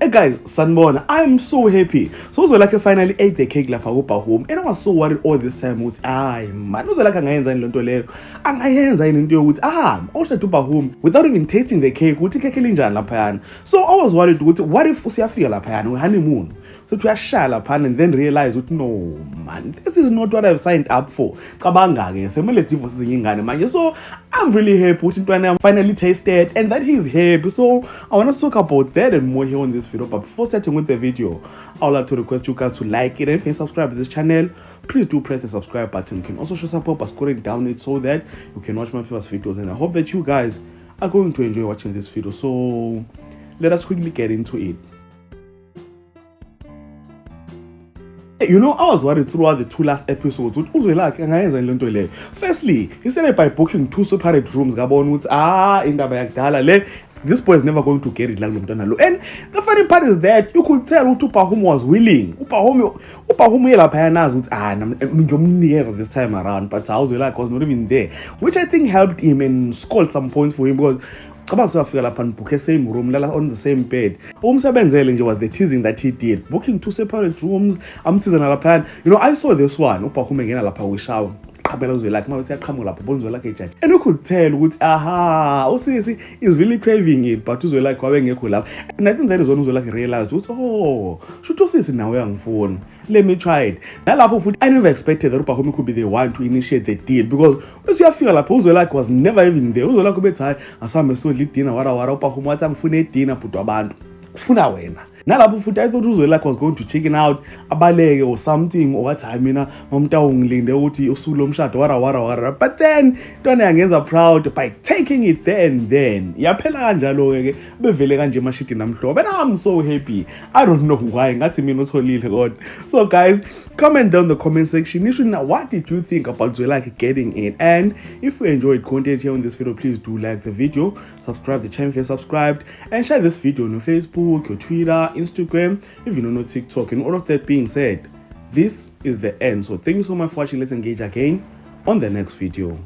guys, sanibona, I'm so happy. So Uzwelakhe finally ate the cake lapha home, and I was so worried all this time ukuthi man Uzwelakhe angayenza yini lento leyo, angayenza yini into yokuthi awushada home without even tasting the cake ukuthi ikeke linjani laphayana. So I was worried ukuthi what if usiyafika laphayana we-honeymoon, so tuyashaya laphana and then realize ukuthi no man, this is not what I've signed up for. Cabanga-ke semele divorce ingane manje. So I'm really happy ukuthi intwana finally tasted and that he's happy. So I want to talk about that and more here on this video. But before starting with the video, I would like to request you guys to like it, and if you subscribe to this channel, please do press the subscribe button. You can also show support by scrolling down it so that you can watch my previous videos, and I hope that you guys are going to enjoy watching this video. So let us quickly get into it. You know, I was worried throughout the two last episodes with Uzwelakhe angayenza lento leyo. Firstly, he started by booking two separate rooms. Gabon with indaba yakudala le, this boy is never going to get it like Mtana. And the funny part is that you could tell Upahum was willing. Upahum yelaphayana ukuthi this time around, but Uzwelakhe was not even there, which I think helped him and scored some points for him because cabanga sewafika lapha nibhukhe same room, lala on the same bed. Umsebenzele nje was the teasing that he did, booking two separate rooms, amthize nalaphana. You know, I saw this one Upahum engena lapha wishawa qabela Uzwelakhe mabe siyaqhamuka lapha bona Uzwelakhe ejaji, and you could tell ukuthi usisi is really craving it, but Uzwelakhe wabe ngekho lapha. And I think that is when Uzwelakhe realized ukuthi should usisi nawe uyangifuna, let me try it. Nalapho futhi I never expected that Upahum could be the one to initiate the deal, because usiyafika lapha Uzwelakhe was never even there. Uzwelakhe ubethi hayi asambe sodla idina wara Upahum wathi angifune idina bhuti wabantu kufuna wena. Nalapho futhi I thought Uzwelakhe was going to chicken out abaleke or something, or wathi hayi mina mamtawu ngilinde ukuthi usuku lomshado wara, but then intwana yangenza proud by taking it there and then yaphela kanjalo-ke bevele kanje emashidi namhlobo, and I'm so happy. I don't know why ngathi mina utholile kodwa. So guys, comment down in the comment section, you should know what did you think about Uzwelakhe getting in, and if you enjoyed content here on this video, please do like the video, subscribe to the channel if you're subscribed, and share this video on your Facebook, your Twitter, Instagram, if you don't know TikTok. And all of that being said, this is the end. So thank you so much for watching. Let's engage again on the next video.